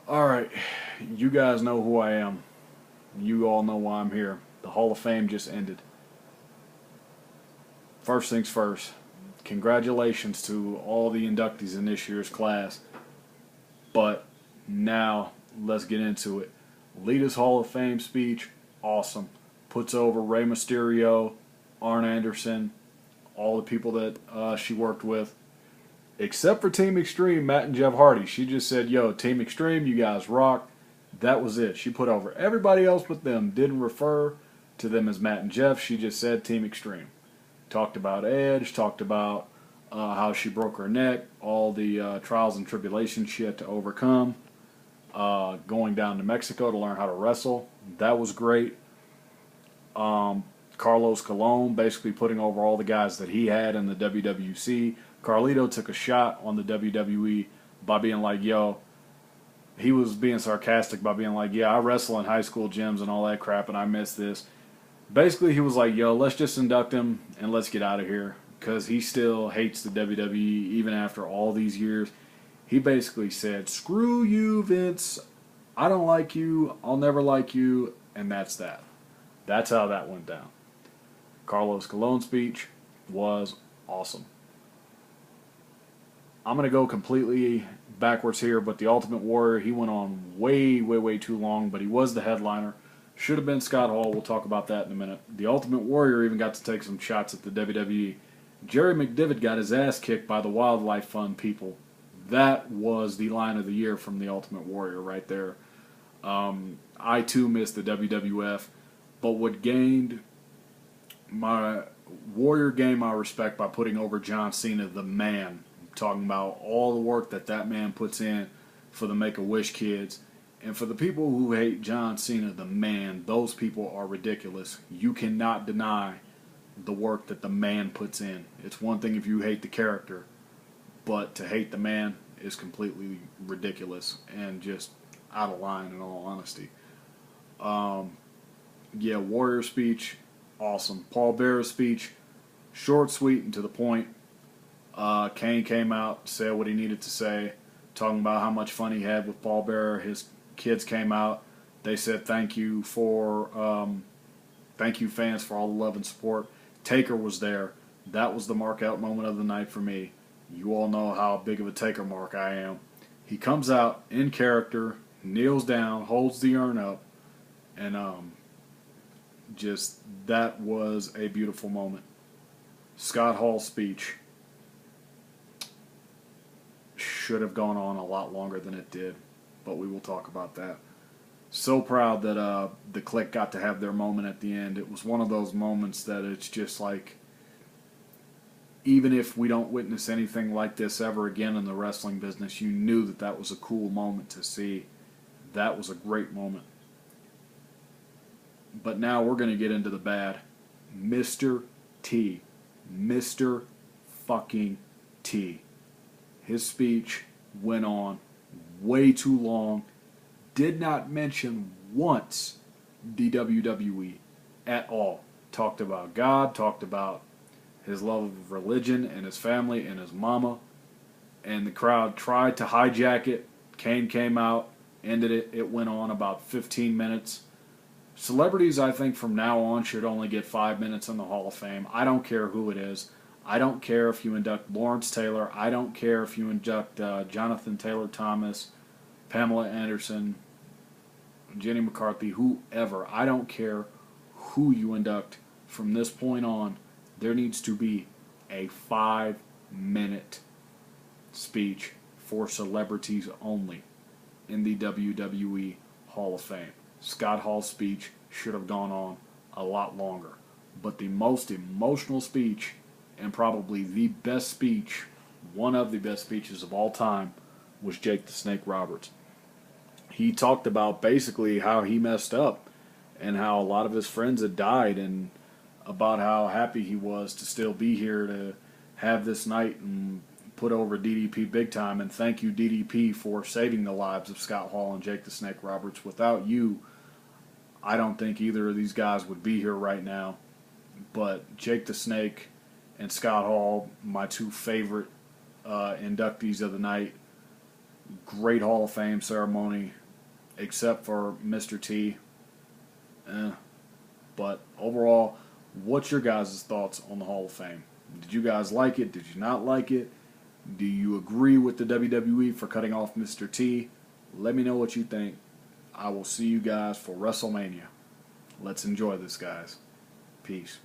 Alright, you guys know who I am. You all know why I'm here. The Hall of Fame just ended. First things first, congratulations to all the inductees in this year's class. But now, let's get into it. Lita's Hall of Fame speech, awesome. Puts over Rey Mysterio, Arn Anderson, all the people that she worked with. Except for Team Extreme, Matt and Jeff Hardy. She just said, yo, Team Extreme, you guys rock. That was it. She put over everybody else but them. Didn't refer to them as Matt and Jeff. She just said Team Extreme. Talked about Edge. Talked about how she broke her neck. All the trials and tribulations she had to overcome. Going down to Mexico to learn how to wrestle. That was great. Carlos Colon basically putting over all the guys that he had in the WWC. Carlito took a shot on the WWE by being like, yo, he was being sarcastic by being like, yeah, I wrestle in high school gyms and all that crap and I miss this. Basically, he was like, yo, let's just induct him and let's get out of here because he still hates the WWE even after all these years. He basically said, screw you, Vince. I don't like you. I'll never like you. And that's that. That's how that went down. Carlos Colon's speech was awesome. I'm going to go completely backwards here, but the Ultimate Warrior, he went on way, way, way too long, but he was the headliner. Should have been Scott Hall. We'll talk about that in a minute. The Ultimate Warrior even got to take some shots at the WWE. Jerry McDevitt got his ass kicked by the Wildlife Fund people. That was the line of the year from the Ultimate Warrior right there. I too missed the WWF, but what gained my Warrior gained my respect by putting over John Cena, the man. Talking about all the work that that man puts in for the Make-A-Wish kids. And for the people who hate John Cena, the man, those people are ridiculous. You cannot deny the work that the man puts in. It's one thing if you hate the character, but to hate the man is completely ridiculous and just out of line in all honesty. Yeah, Warrior speech, awesome. Paul Bearer's speech, short, sweet, and to the point. Kane came out, said what he needed to say, talking about how much fun he had with Paul Bearer. His kids came out. They said thank you fans for all the love and support. Taker was there. That was the mark out moment of the night for me. You all know how big of a Taker mark I am. He comes out in character, kneels down, holds the urn up, and just that was a beautiful moment. Scott Hall's speech should have gone on a lot longer than it did, but we will talk about that. So proud that the Clique got to have their moment at the end. It was one of those moments that it's just like, even if we don't witness anything like this ever again in the wrestling business, you knew that that was a cool moment to see. That was a great moment. But now we're going to get into the bad. Mr. T. Mr. fucking T. His speech went on way too long. Did not mention once the WWE at all. Talked about God, talked about his love of religion and his family and his mama. And the crowd tried to hijack it. Kane came out, ended it. It went on about 15 minutes. Celebrities, I think, from now on should only get 5 minutes in the Hall of Fame. I don't care who it is. I don't care if you induct Lawrence Taylor. I don't care if you induct Jonathan Taylor Thomas, Pamela Anderson, Jenny McCarthy, whoever. I don't care who you induct. From this point on, there needs to be a 5-minute speech for celebrities only in the WWE Hall of Fame. Scott Hall's speech should have gone on a lot longer. But the most emotional speech, and probably the best speech, one of the best speeches of all time, was Jake the Snake Roberts. He talked about basically how he messed up and how a lot of his friends had died and about how happy he was to still be here to have this night and put over DDP big time. And thank you, DDP, for saving the lives of Scott Hall and Jake the Snake Roberts. Without you, I don't think either of these guys would be here right now. But Jake the Snake and Scott Hall, my two favorite inductees of the night, Great Hall of Fame ceremony, except for Mr. T. But overall, what's your guys' thoughts on the Hall of Fame? Did you guys like it? Did you not like it? Do you agree with the WWE for cutting off Mr. T? Let me know what you think. I will see you guys for WrestleMania. Let's enjoy this, guys. Peace.